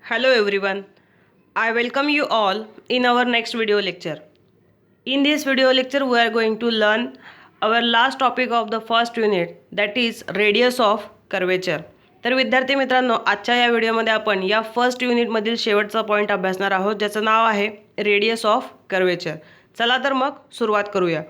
Hello everyone. I welcome you all in our next video lecture. In this video lecture we are going to learn our last topic of the first unit, that is radius of curvature. तर विद्यार्थी मित्रांनो, आजच्या या व्हिडिओमध्ये आपण या first युनिटमधील शेवटचा पॉईंट अभ्यासणार आहोत, ज्याचं नाव आहे रेडियस ऑफ कर्वेचर. चला तर मग सुरुवात करूया.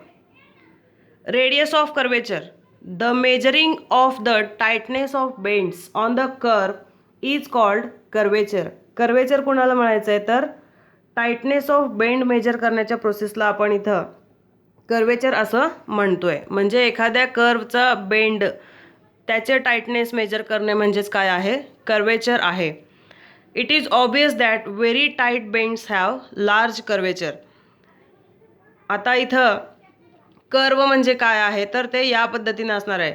Radius of curvature, the measuring of the tightness of bends on the curve is called curvature. Curvature कुणाला म्हणायचं आहे तर टाइटनेस ऑफ बेंड मेजर करण्याच्या प्रोसेसला आपण इथं कर्वेचर असं म्हणतोय. म्हणजे एखाद्या कर्वचा बेंड त्याचे टाइटनेस मेजर करणे म्हणजेच काय आहे, कर्वेचर आहे. It is obvious that very tight bends have large curvature. आता इथं कर्व म्हणजे काय आहे तर ते या पद्धतीने असणार आहे.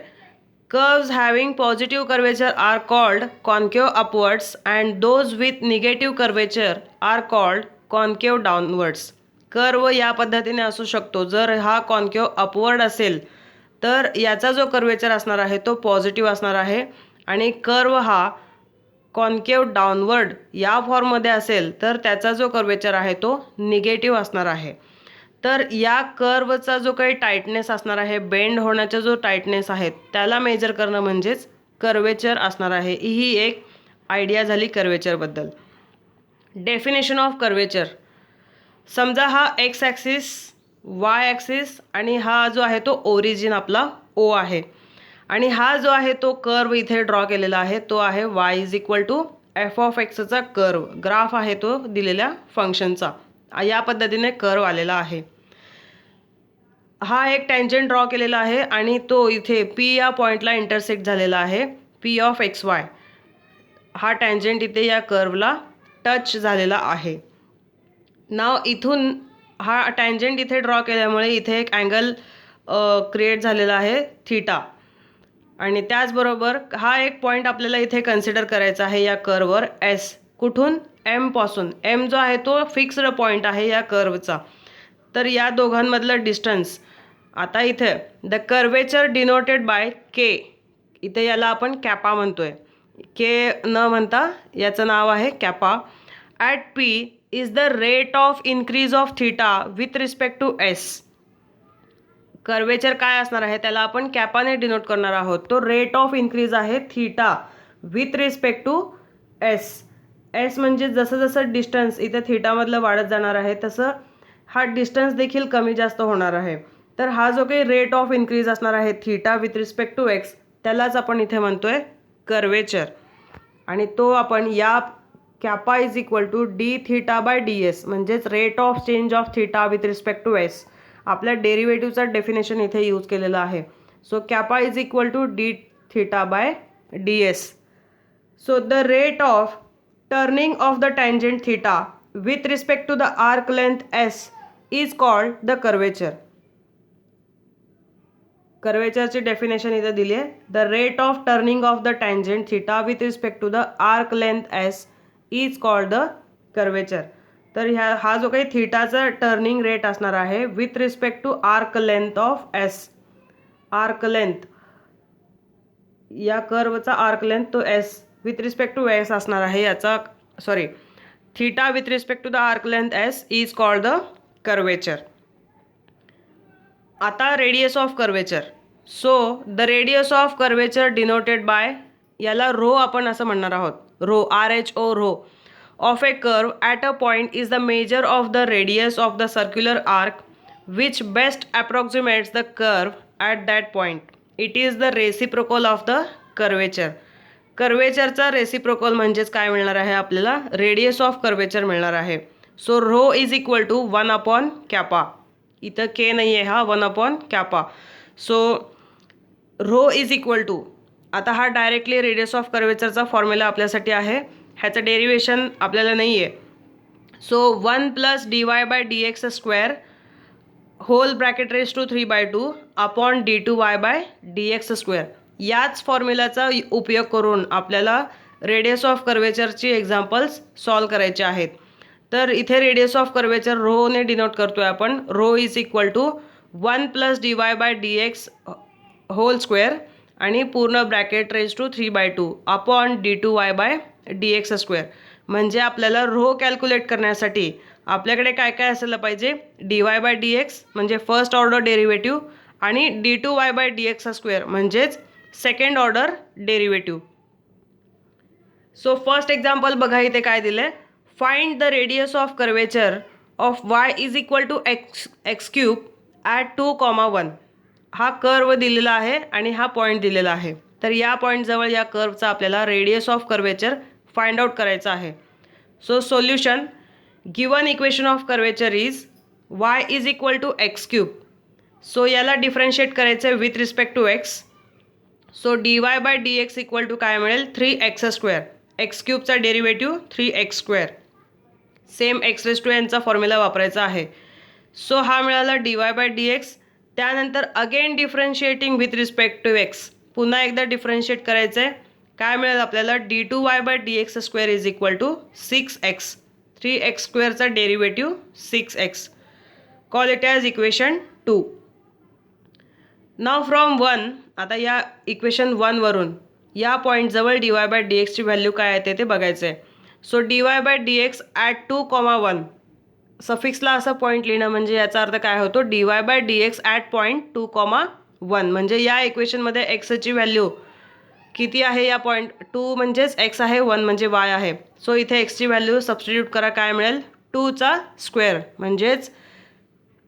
Curves having positive curvature are called concave upwards and those with negative curvature are called concave downwards. Curve या पद्धतीने असू शकतो. जर हा कॉन्केव अपवर्ड असेल तर याचा जो कर्वेचर असणार आहे तो पॉझिटिव्ह असणार आहे, आणि कर्व हा कॉन्केव डाऊनवर्ड या फॉर्ममध्ये असेल तर त्याचा जो कर्वेचर आहे तो निगेटिव्ह असणार आहे. तर या कर्वचा जो काही टाइटनेस असणार आहे, बेंड होण्याचा जो टाइटनेस आहे त्याला मेजर करणं म्हणजेच कर्वेचर असणार आहे. ही एक आयडिया झाली कर्वेचरबद्दल. डेफिनेशन ऑफ कर्वेचर, समजा हा एक्स ॲक्सिस, वाय ॲक्सिस आणि हा जो आहे तो ओरिजिन आपला ओ आहे, आणि हा जो आहे तो कर्व इथे ड्रॉ केलेला आहे तो आहे y is equal to f of एक्सचा कर्व. ग्राफ आहे तो दिलेल्या फंक्शनचा. या पद्धतीने कर्व आलेला आहे. हा एक टँजंट ड्रॉ केलेला आहे आणि तो इथे पी या पॉईंटला इंटरसेक्ट झालेला आहे. पी ऑफ एक्स वाय हा टँजंट इथे या कर्वला टच झालेला आहे. नाव इथून हा टँजंट इथे ड्रॉ केल्यामुळे इथे एक अँगल क्रिएट झालेला आहे थीटा, आणि त्याचबरोबर हा एक पॉईंट आपल्याला इथे कन्सिडर करायचा आहे या कर्ववर एस. कुठून? एम पासून. एम जो आहे तो फिक्स्ड पॉईंट आहे या कर्वचा. तर या दोघांमधलं डिस्टन्स, आता इथे द कर्वेचर डिनोटेड बाय के, इथे याला आपण कॅपा म्हणतोय. के न म्हणता याचं नाव आहे kappa. At P is the rate of increase of theta with respect to S. Curvature काय असणार आहे त्याला आपण कॅपाने डिनोट करणार आहोत. तो रेट ऑफ इन्क्रीज आहे theta with respect to s. S म्हणजे जसं जसं डिस्टन्स इथे थीटामधलं वाढत जाणार आहे तसं हा डिस्टन्स देखील कमी जास्त होणार आहे. तर हा जो काही रेट ऑफ इन्क्रीज असणार आहे theta with respect to X त्यालाच आपण इथे म्हणतोय कर्वेचर. आणि तो आपण या kappa is equal to D theta by D S म्हणजेच rate of change of theta with respect to S, आपल्या डेरिव्हेटिव्हचा डेफिनेशन इथे यूज केलेलं आहे. So kappa is equal to D theta by D S. So the rate of turning of the tangent theta with respect to the arc length S is called the curvature. कर्वेचरची definition इथे दिली आहे. The rate of turning of the tangent theta with respect to the arc length S is called the curvature. तर हा जो काही थीटाचा turning rate असणार आहे with respect to arc length of S, arc length या कर्वचा आर्क लेंथ तो S with respect to S असणार आहे. याचा theta with respect to the arc length S is called the curvature. आता radius of curvature. So the radius of curvature denoted by, याला rho आपण असं म्हणणार आहोत. Rho, r h o, rho of a curve at a point is the measure of the radius of the circular arc which best approximates the curve at that point. It is the reciprocal of the curvature. कर्वेचरचा reciprocal म्हणजेच काय मिळणार आहे आपल्याला? Radius of curvature मिळणार आहे. So rho is equal to 1 upon kappa. इथं K नाही आहे, हा 1 upon kappa. So rho is equal to, आता हा डायरेक्टली रेडियस ऑफ कर्वेचरचा फॉर्म्युला आपल्यासाठी आहे, ह्याचं डेरिवेशन आपल्याला नाही आहे. So 1 plus D Y by D x square whole bracket raise to 3/2 upon D two Y by D x square. याच फॉर्म्युलाचा उपयोग करून आपल्याला रेडियस ऑफ कर्वेचरची एक्झाम्पल्स सॉल्व करायचे आहेत. तर इथे रेडियस ऑफ कर्वेचर रोने डिनोट करतोय आपण. Rho is equal to 1 plus D Y by D x whole square आणि पूर्ण bracket raise to 3/2 upon D two Y by D x square. म्हणजे आपल्याला रो कॅल्क्युलेट करण्यासाठी आपल्याकडे काय काय असायला पाहिजे, dy बाय dx म्हणजे फर्स्ट ऑर्डर डेरिव्हेटिव्ह आणि d2y बाय dx स्क्वेअर म्हणजेच second order derivative. So first example बघा, इथे काय दिलं, find the radius of curvature of y is equal to x cube at 2,1. हा कर्व दिलेला आहे आणि हा पॉईंट दिलेला आहे. तर या पॉईंटजवळ या कर्वचा आपल्याला radius of curvature find out करायचा आहे. So solution, given equation of curvature is y is equal to x cube. So याला डिफरन्शिएट करायचं आहे with respect to x. So dy by dx equal to काय मिळेल, 3x स्क्वेअर. एक्स क्यूबचा derivative 3x square. Same X raise to एनचा formula वापरायचा आहे. So हा मिळाला dy बाय dx. त्यानंतर again differentiating with respect to x, पुन्हा एकदा डिफरन्शिएट करायचं आहे. काय मिळेल आपल्याला, d2y by dx square is equal to 6x. 3x स्क्वेअरचा derivative 6x. Call it as equation 2. Now from 1, आता या इक्वेशन 1 वरून या पॉईंटजवळ dy बाय dxची व्हॅल्यू काय येते ते बघायचं आहे. So dy by dx at 2,1. सफिक्सला असं पॉईंट लिहिणं म्हणजे याचा अर्थ काय होतो, dy by dx at point 2,1 म्हणजे या इक्वेशनमध्ये एक्सची व्हॅल्यू किती आहे, या पॉईंट 2 म्हणजेच एक्स आहे, 1 म्हणजे वाय आहे. सो इथे एक्सची व्हॅल्यू सबस्टिट्यूट करा, काय मिळेल, 2चा स्क्वेअर म्हणजेच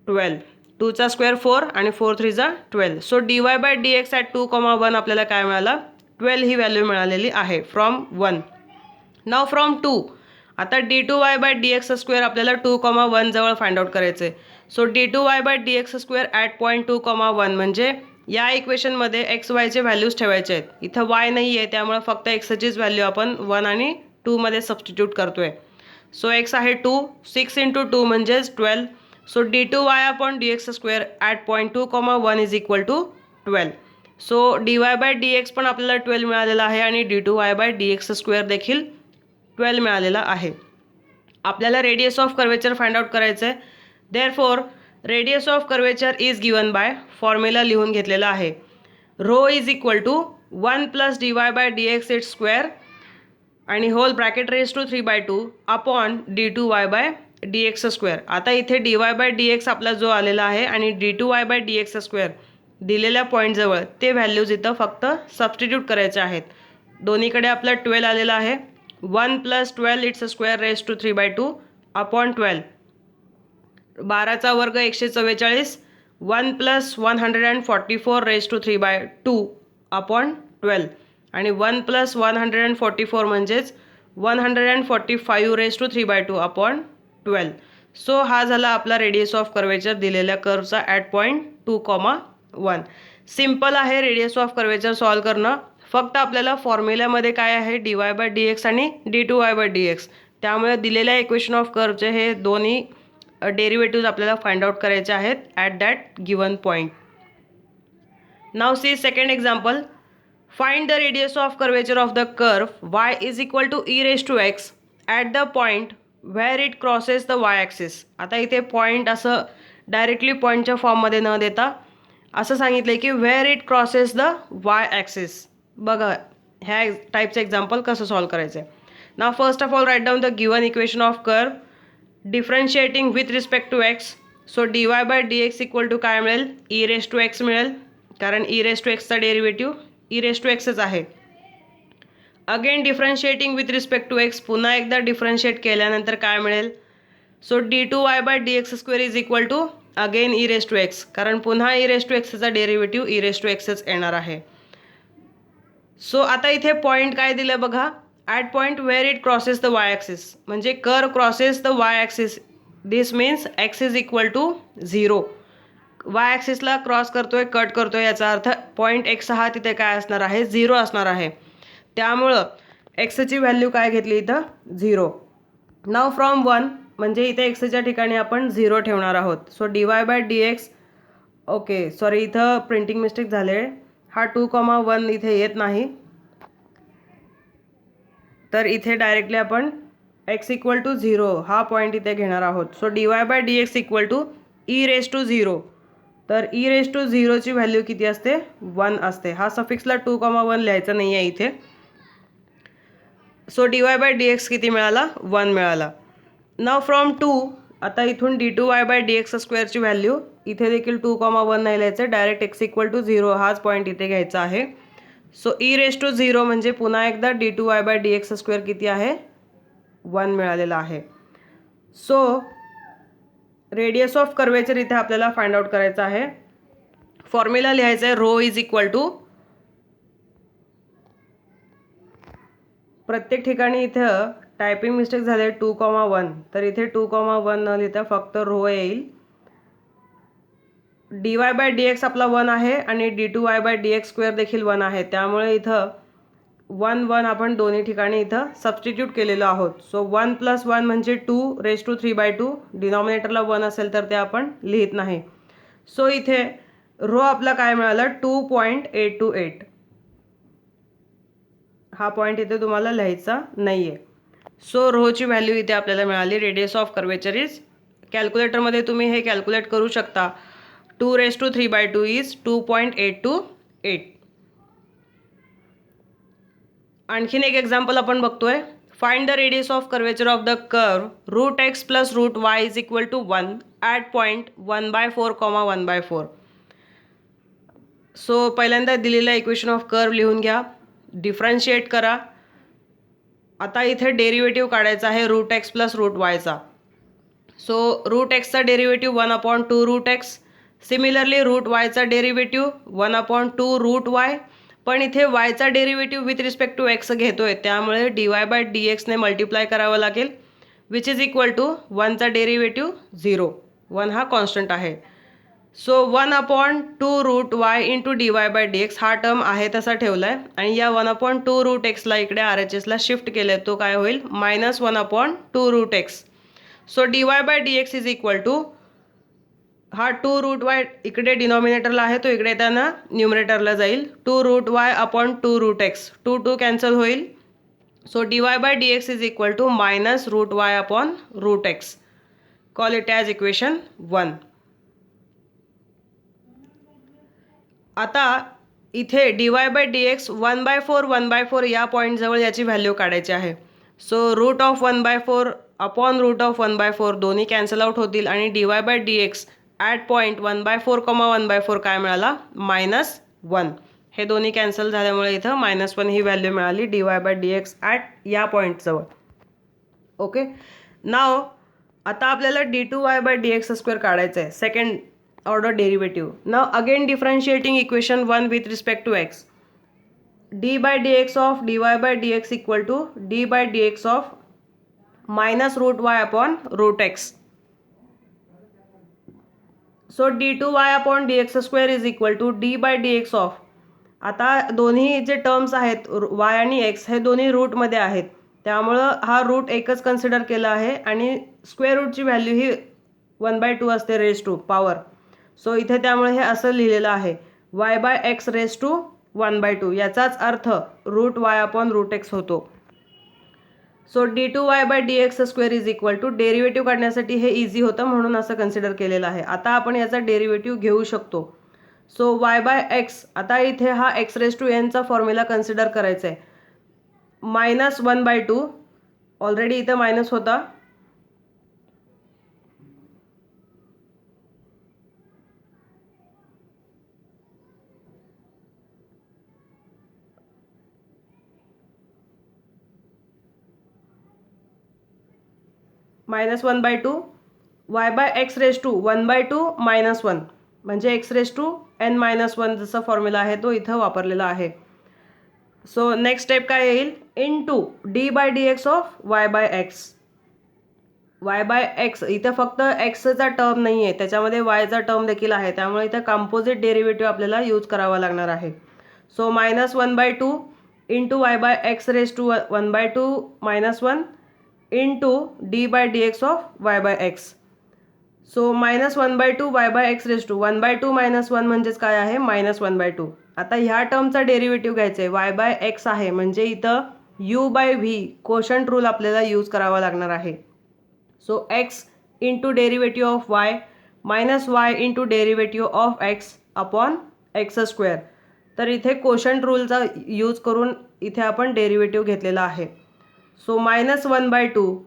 12. 2चा स्क्वेअर 4 आणि 4 3 जा 12. So dy by dx at 2,1 आपल्याला काय मिळालं, 12 ही व्हॅल्यू मिळालेली आहे फ्रॉम 1. नाव फ्रॉम 2, आता d2y बाय dx स्क्वेअर आपल्याला 2,1 जवळ फाइंड आउट करायचं आहे. So d2y by dx square at point 2,1 म्हणजे या इक्वेशनमध्ये एक्स वायचे व्हॅल्यूज ठेवायचे आहेत. इथं वाय नाही आहे, त्यामुळे फक्त एक्सचीच व्हॅल्यू आपण 1 आणि 2मध्ये सबस्टिट्यूट करतोय. सो एक्स आहे 2, 6 इंटू 2 म्हणजेच 12. So d2y upon dx square at point 2,1 is equal to 12. So dy by dx पण आपल्याला 12 मिळालेला आहे आणि d2y बाय dx स्क्वेअर देखील 12 मिळालेला आहे. आपल्याला radius of curvature find out करायचं आहे. Therefore radius of curvature is given by, formula लिहून घेतलेला आहे, rho is equal to 1 plus dy by dx it's square आणि whole bracket raise to 3/2 upon d2y by dx square. आता इथे dy by dx आपला जो आलेला आहे आणि d2y बाय dx स्क्वेअर दिलेल्या पॉईंटजवळ ते व्हॅल्यूज इथं फक्त सबस्टिट्यूट करायचे आहेत. दोन्हीकडे आपला 12 आलेला आहे. 1 plus 12 its square raise to 3/2 upon 12. 12चा वर्ग 144. 1 प्लस 144 रेज टू 3/2 अपॉन 12 आणि 1 प्लस 144 म्हणजेच 145 रेज टू 3/2 अपॉन 12. सो हा झाला आपला रेडियस ऑफ कर्वेचर दिलेल्या कर्वचा ॲट पॉईंट 2,1. सिम्पल आहे रेडियस ऑफ कर्वेचर सॉल्व करणं. फक्त आपल्याला फॉर्म्युल्यामध्ये काय आहे, dy बाय dx आणि d2y बाय dx. त्यामुळे दिलेल्या इक्वेशन ऑफ कर्वचे हे दोन्ही डेरिव्हेटिव्ज आपल्याला फाइंड आउट करायचे आहेत at that given point. Now see second example, find the radius of curvature of the curve y is equal to e raise to x at the point where it crosses the y axis. आता इथे point असं directly पॉईंटच्या फॉर्ममध्ये न देता असं सांगितलं की where it crosses the y axis. बघा ह्या टाईपचं एक्झाम्पल कसं सॉल्व करायचं आहे. Now first of all write down the given equation of curve differentiating with respect to x. So dy by dx equal to काय मिळेल, e रेज टू एक्स मिळेल, कारण e रेज टू एक्सचा derivative e raise to एक्सच आहे. Again differentiating with respect to x, पुन्हा एकदा differentiate केल्यानंतर काय मिळेल. So d2y by dx square is equal to again e raise to x, कारण पुन्हा e रेज टू एक्सचा डेरिव्हेटिव्ह e रेज टू एक्सच येणार आहे. सो आता इथे पॉईंट काय दिलं बघा, at point where it crosses the y axis, म्हणजे curve crosses the y axis. This means x is equal to 0. Y ॲक्सिसला क्रॉस करतोय, कट करतोय, याचा अर्थ पॉईंट एक्स हा तिथे काय असणार आहे, 0 असणार आहे. त्यामुळं एक्सची व्हॅल्यू काय घेतली इथं, 0. नाव फ्रॉम 1 म्हणजे इथे एक्सच्या ठिकाणी आपण 0 ठेवणार आहोत. So dy by dx, okay sorry इथं प्रिंटिंग मिस्टेक झाले, हा 2,1 इथे येत नाही, तर इथे डायरेक्टली आपण x इक्वल टू 0 हा पॉईंट इथे घेणार आहोत. So dy by dx equal to e raise to 0. तर e रेज टू 0ची व्हॅल्यू किती असते, 1 असते. हा सफिक्सला 2,1 लिहायचा नाही आहे इथे. So d Y by D x किती मिळाला? 1 मिळाला. नाव फ्रॉम 2 आता इथून d two Y by D x स्क्वेअरची व्हॅल्यू इथे देखील 2,1 नाही लिहायचं, डायरेक्ट एक्स इक्वल टू 0 हाच पॉईंट इथे घ्यायचा आहे. सो ई रेस टू 0 म्हणजे पुन्हा एकदा d two Y by D x square किती आहे? 1 मिळालेला आहे. सो रेडियस ऑफ कर्वेचर इथे आपल्याला फाइंड आउट करायचं आहे. फॉर्म्युला लिहायचा आहे रो इज इक्वल टू, प्रत्येक ठिकाणी इथं टायपिंग मिस्टेक झाले 2,1, तर इथे 2,1 न लिहिता फक्त रो येईल. D Y by D x आपला 1 आहे आणि d two Y by D x square देखील 1 आहे, त्यामुळे इथं 1 1 आपण दोन्ही ठिकाणी इथं सबस्टिट्यूट केलेलो आहोत. सो 1 + 1 म्हणजे 2 रेस टू 3/2, डिनॉमिनेटरला 1 असेल तर ते आपण लिहित नाही. सो इथे रो आपला काय मिळाला? 2.828. हा पॉईंट इथे तुम्हाला लिहायचा नाही आहे. सो रोची व्हॅल्यू इथे आपल्याला मिळाली. रेडियस ऑफ कर्वेचर इज, कॅल्क्युलेटरमध्ये तुम्ही हे कॅल्क्युलेट करू शकता. 2 रेस टू 3/2 इज 2.828. आणखीन एक एक्झाम्पल आपण बघतोय. Find the radius of curvature of the curve root x plus root y is equal to 1 at point 1/4, 1/4. So पहिल्यांदा दिलेलं इक्वेशन ऑफ कर्व लिहून घ्या, डिफरन्शिएट करा. आता इथे डेरिव्हेटिव्ह काढायचा आहे रूट एक्स प्लस रूट वायचा. सो रूट एक्सचा derivative 1/2 root x. Similarly root वायचा डेरिव्हेटिव्ह 1/2 रूट वाय. पण इथे वायचा derivative with respect to x घेतोय, त्यामुळे डी वाय बाय डी एक्सने मल्टिप्लाय करावं लागेल, विच इज इक्वल टू 1चा डेरिव्हेटिव्ह 0. 1 हा कॉन्स्टंट आहे. So 1/2 root y into d Y by D x हा टर्म आहे तसा ठेवला आहे आणि या 1/2 रूट एक्सला इकडे आर एच एसला शिफ्ट केलं आहे, तो काय होईल? -1/2 root x. So d Y by D x is equal to, हा 2 रूट वाय इकडे डिनॉमिनेटरला आहे, तो इकडे येताना न्यूमरेटरला जाईल. 2 root y upon 2 root x, 2 2 cancel होईल. So d Y by D x is equal to minus root y upon root x. Call it as equation 1. आता इथे d Y by D x 1/4 1/4 या पॉईंटजवळ याची व्हॅल्यू काढायची आहे. So root of 1/4 upon root of 1/4 दोन्ही cancel out होतील आणि d Y by D x at point 1/4, 1/4 काय मिळाला? -1. हे दोन्ही कॅन्सल झाल्यामुळे इथं -1 ही व्हॅल्यू मिळाली d Y by D x at या पॉईंटजवळ. ओके. नाव आता आपल्याला d two Y by D x square काढायचं आहे, second order derivative. Now again differentiating equation 1 with respect to x. D by D x of d Y by D x equal to d by D x of minus root y upon root x. So d two y upon d x square is equal to d by D x of, आता दोन्ही जे terms आहेत Y आणि x हे दोन्ही रूटमध्ये आहेत, त्यामुळं हा रूट एकच कन्सिडर केला आहे आणि स्क्वेअर रूटची व्हॅल्यू ही 1/2 असते रेस टू पॉवर. सो इथे त्यामुळे हे असं लिहिलेलं आहे y by x raise to 1/2. याचाच अर्थ root y upon root x होतो. So d two Y by D x square is equal to, derivative काढण्यासाठी हे इझी होतं म्हणून असं कन्सिडर केलेलं आहे. आता आपण याचा डेरिव्हेटिव्ह घेऊ शकतो. सो वाय बाय एक्स, आता इथे हा एक्स रेस टू एनचा फॉर्म्युला कन्सिडर करायचा आहे. -1/2 ऑलरेडी इथं मायनस होता, -1/2 y by x raise to 1/2 -1 म्हणजे एक्स रेस टू एन -1 जसा फॉर्म्युला आहे तो इथं वापरलेला आहे. सो नेक्स्ट स्टेप काय येईल? Into d by D x of y by x. Y by x इथं फक्त एक्सचा टर्म नाही आहे, त्याच्यामध्ये वायचा टर्म देखील आहे, त्यामुळे इथं कंपोजिट डेरिव्हेटिव्ह आपल्याला यूज करावा लागणार आहे. So -1/2 into y by x raise to 1/2 -1 into d by D x of y by x. So -1/2 y by x raise to 1/2 -1 म्हणजेच काय आहे? -1/2. आता ह्या टर्मचा डेरिव्हेटिव्ह घ्यायचा आहे, वाय बाय एक्स आहे म्हणजे इथं you by V quotient rule आपल्याला यूज करावा लागणार आहे. So x into derivative of y minus Y into derivative of x upon x square. तर इथे कोशंट रूलचा यूज करून इथे आपण डेरिव्हेटिव्ह घेतलेला आहे. सो -1/2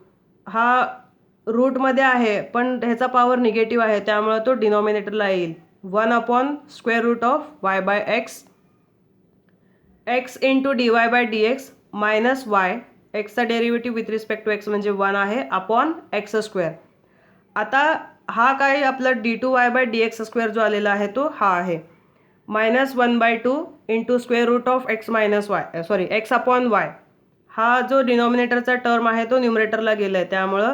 हा रूटमध्ये आहे पण ह्याचा पॉवर निगेटिव्ह आहे त्यामुळे तो डिनॉमिनेटरला येईल. 1/√y/x x into dy/dx minus y, एक्सचा derivative with respect to x म्हणजे 1 आहे अपॉन x². आता हा काय आपला d2y/dx² जो आलेला आहे तो हा आहे -1/2 इंटू x -y. हा जो डिनॉमिनेटरचा टर्म आहे तो न्यूमरेटरला गेला आहे त्यामुळं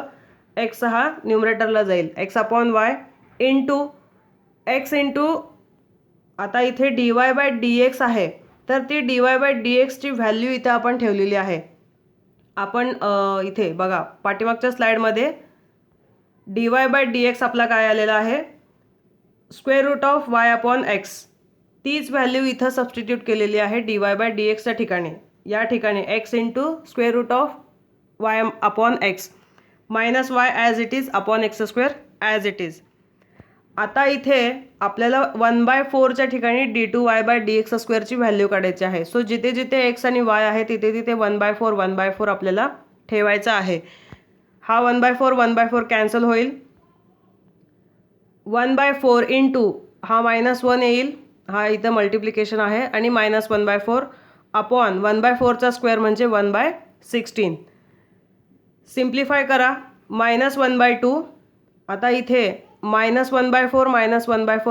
x हा न्यूमरेटरला जाईल. x/y इंटू x इंटू आता इथे dy/dx आहे तर ती dy/dxची व्हॅल्यू इथे आपण ठेवलेली आहे. आपण इथे बघा पाठीमागच्या स्लाइडमध्ये dy/dx आपला काय आलेला आहे y/x. तीच व्हॅल्यू इथं सबस्टिट्यूट केलेली आहे dy/dxच्या ठिकाणी. या ठिकाणी x into y/x minus Y as it is upon x² as it is. आता इथे आपल्याला 1/4च्या ठिकाणी d2y/dx² ची व्हॅल्यू काढायची आहे. सो जिथे जिथे x आणि y आहे तिथे तिथे 1/4 आपल्याला ठेवायचा आहे. हा 1/4 कॅन्सल होईल. 1/4 इंटू हा -1 येईल, हा इथं मल्टिप्लिकेशन आहे आणि -1/4 अपॉन 1/4चा स्क्वेअर म्हणजे 1/16. सिम्प्लिफाय करा -1/2. आता इथे -1/4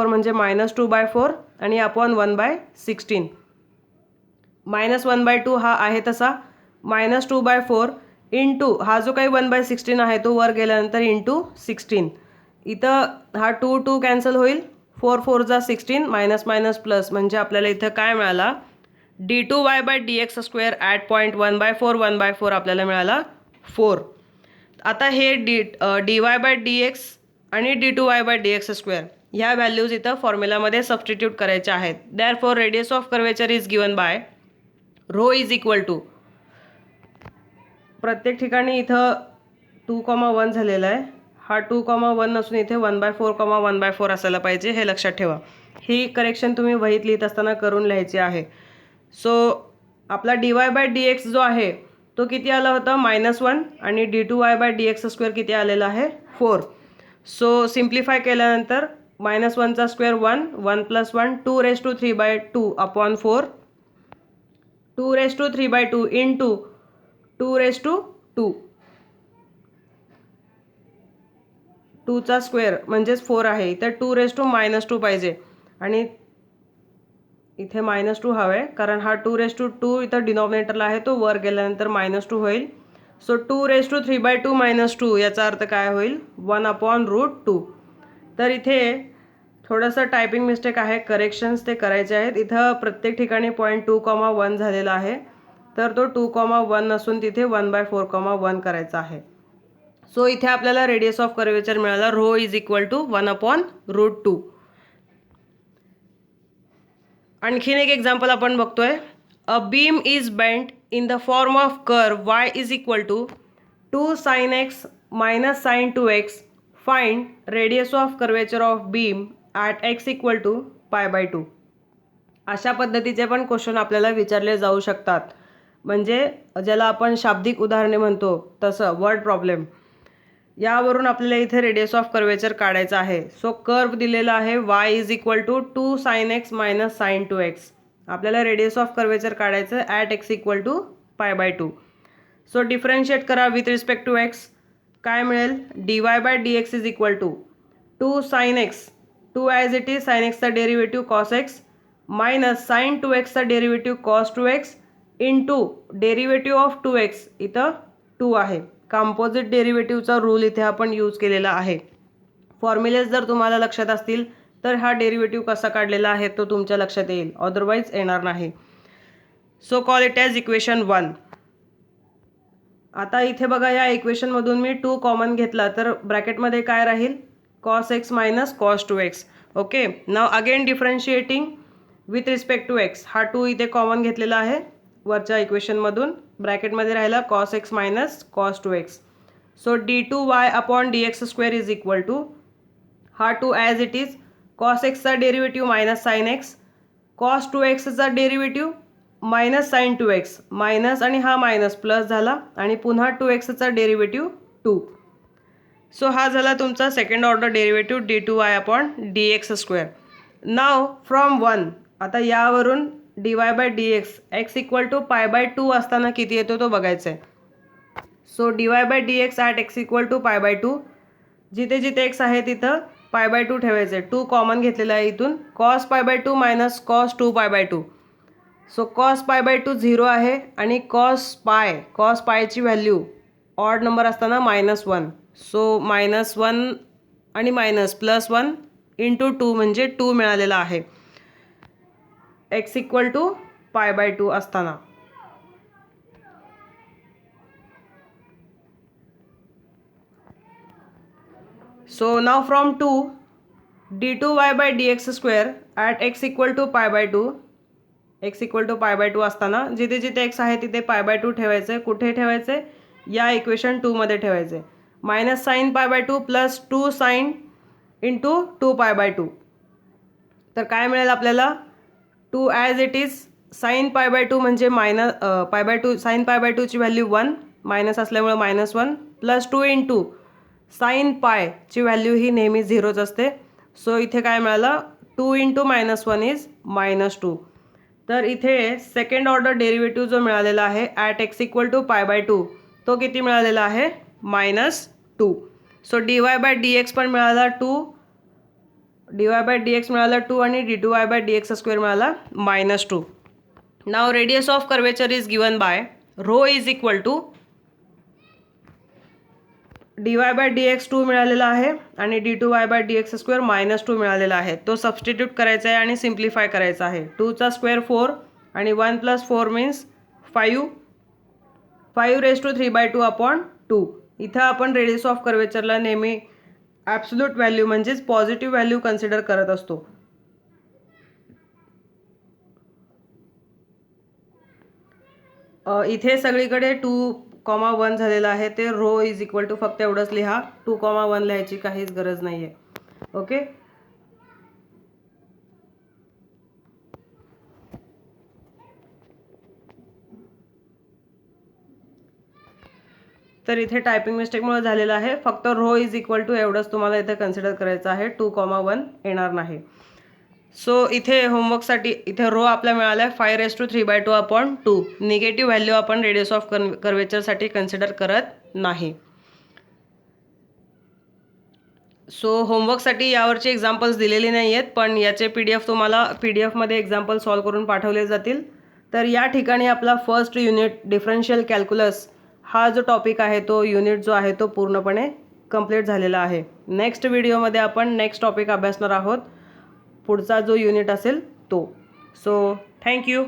म्हणजे -2/4 आणि अपॉन 1/16. -1/2 हा आहे तसा -2/4 इंटू हा जो काही 1/16 आहे तो वर गेल्यानंतर इंटू 16. इथं हा 2 कॅन्सल होईल. 4 4 जा 16 मायनस मायनस प्लस म्हणजे आपल्याला इथं काय मिळाला d2y/dx² ॲट पॉईंट 1/4 आपल्याला मिळाला 4. आता हे dy/dx आणि d2y/dx² ह्या व्हॅल्यूज इथं फॉर्म्युलामध्ये सबस्टिट्यूट करायच्या आहेत. Therefore radius of curvature is given by rho is equal to, प्रत्येक ठिकाणी इथं 2,1 झालेला आहे. हा 2,1 नसून इथे 1/4 असायला पाहिजे, हे लक्षात ठेवा. ही करेक्शन तुम्ही वहीत लिहित असताना करून लिहायची आहे. सो आपला dy/dx जो आहे तो किती आला होता -1 आणि d2y/dx² किती आलेला आहे 4. सो सिम्प्लिफाय केल्यानंतर -1चा स्क्वेअर 1, 1 + 1 2^3/2 अपॉन 4, 2^3/2 इंटू 2^2, 2चा स्क्वेअर म्हणजेच 4 आहे. इथे 2^-2 पाहिजे आणि इथे -2 हवं आहे कारण हा 2^2 इथं डिनॉमिनेटरला आहे तो वर गेल्यानंतर -2 होईल. सो 2^3/2 -2 याचा अर्थ काय होईल 1/√2. तर इथे थोडंसं टायपिंग मिस्टेक आहे, करेक्शन्स ते करायचे आहेत. इथं प्रत्येक ठिकाणी पॉईंट 2,1 झालेला आहे तर तो 2,1 नसून तिथे 1/4,1 करायचा आहे. सो इथे आपल्याला रेडियस ऑफ कर्वेचर मिळाला रो इज इक्वल टू 1/√2. आणखीन एक एक्झाम्पल आपण बघतोय. A beam is bent in the form of curve y is equal to 2 sin x minus sin 2x. Find radius of curvature of beam at x equal to π/2. अशा पद्धतीचे पण question आपल्याला विचारले जाऊ शकतात. म्हणजे ज्याला आपण शाब्दिक उदाहरणे म्हणतो तसं वर्ड प्रॉब्लेम. यावरून आपल्याला इथे रेडियस ऑफ कर्वेचर काढायचा आहे. सो कर्व दिलेला आहे y is equal to 2 sin x minus sin 2x. आपल्याला रेडियस ऑफ कर्वेचर काढायचं at x equal to π/2. So differentiate करा विथ रिस्पेक्ट टू x. काय मिळेल dy/dx is equal to 2 sin x, 2 as it is sin xचा derivative cos x minus sin 2xचा derivative cos 2x into derivative of 2x इथं 2 आहे. Composite डेरिव्हेटिव्हचा rule इथे आपण use केलेला आहे. फॉर्म्युलेज जर तुम्हाला लक्षात असतील तर हा डेरिव्हेटिव्ह कसा काढलेला आहे तो तुमच्या लक्षात येईल, अदरवाईज येणार नाही. So call it as equation 1. आता इथे बघा या इक्वेशनमधून मी 2 कॉमन घेतला तर ब्रॅकेटमध्ये काय राहील cos x minus cos 2x. Okay, now again differentiating with respect to x. हा 2 इथे कॉमन घेतलेला आहे वरच्या इक्वेशनमधून. ब्रॅकेटमध्ये राहिला cos x minus cos 2x. So d2y/dx² is equal to हा 2 ॲज इट इज cos xचा derivative minus sin x, cos 2xचा derivative minus sine 2x, minus आणि हा मायनस प्लस झाला आणि पुन्हा 2xचा डेरिव्हेटिव्ह 2. सो हा झाला तुमचा second order derivative d2y upon dx². Now from 1, आता यावरून dy by dx x equal to π/2 असताना किती येतो तो बघायचा आहे. So dy by dx at x equal to π/2, जिथे जिथे x आहे तिथं π/2 ठेवायचं आहे. 2 कॉमन घेतलेला आहे इथून. cos π/2 minus cos 2π/2. So cos π/2 0 आहे आणि cos पायची व्हॅल्यू ऑड नंबर असताना -1. सो -1 आणि मायनस +1 इंटू 2 म्हणजे 2 मिळालेला आहे x इक्वल टू π/2 असताना. So now from 2 d2y by dx² at x equal to π/2, x equal to π/2 असताना जिथे जिथे x आहे तिथे π/2 ठेवायचं आहे. कुठे ठेवायचं आहे? या इक्वेशन 2 मध्ये ठेवायचं आहे. Minus sine π/2 plus 2 sine into 2 π/2. तर काय मिळेल आपल्याला? 2 ॲज इट इज साईन π/2 म्हणजे π/2 साईन π/2 ची व्हॅल्यू 1, मायनस असल्यामुळे -1 प्लस 2 इंटू साईन ची व्हॅल्यू ही नेहमी 0च असते. सो इथे काय मिळालं? 2 इंटू -1 इज -2. तर इथे सेकंड ऑर्डर डेरिव्हेटिव्ह जो मिळालेला आहे ॲट x इक्वल टू π/2 तो किती मिळालेला आहे? -2. सो dy बाय dx पण मिळाला 2, dy बाय dx मिळाला 2 आणि d2y बाय dx² मिळाला -2. Now radius of curvature is given by rho is equal to dy by dx 2 मिळालेला आहे आणि d2y बाय dx² -2 मिळालेला आहे. तो सबस्टिट्यूट करायचा आहे आणि सिम्प्लिफाय करायचा आहे. 2चा स्क्वेअर 4 आणि 1 + 4 मीन्स 5, 5⁻³ अपॉन 2. इथं आपण रेडियस ऑफ कर्वेचरला नेहमी ॲब्सोल्यूट व्हॅल्यू म्हणजेच पॉझिटिव्ह व्हॅल्यू कन्सिडर करत असतो. इथे सगळीकडे 2,1 झालेलं आहे. ते रो इज इक्वल टू फक्त एवढंच लिहा, 2,1 लिहायची काहीच गरज नाही आहे. ओके. तर इथे टायपिंग मिस्टेकमुळे झालेलं आहे. फक्त रो इज इक्वल टू एवढंच तुम्हाला इथे कन्सिडर करायचं आहे, 2,1 येणार नाही. सो इथे होमवर्कसाठी इथे रो आपल्याला मिळाला आहे 5⁻³ अपॉन 2. निगेटिव्ह व्हॅल्यू आपण रेडियस ऑफ कर्वेचरसाठी कन्सिडर करत नाही. सो होमवर्कसाठी यावरचे एक्झाम्पल्स दिलेले नाही आहेत, पण याचे PDF तुम्हाला PDF एक्झाम्पल सॉल्व करून पाठवले जातील. तर या ठिकाणी आपला फर्स्ट युनिट डिफरन्शियल कॅल्क्युलस हा जो टॉपिक आहे तो युनिट जो आहे तो पूर्णपणे कंप्लीट झालेला आहे. नेक्स्ट व्हिडिओमध्ये आपण नेक्स्ट टॉपिक अभ्यासणार आहोत, पुढचा जो युनिट असेल तो. So thank you.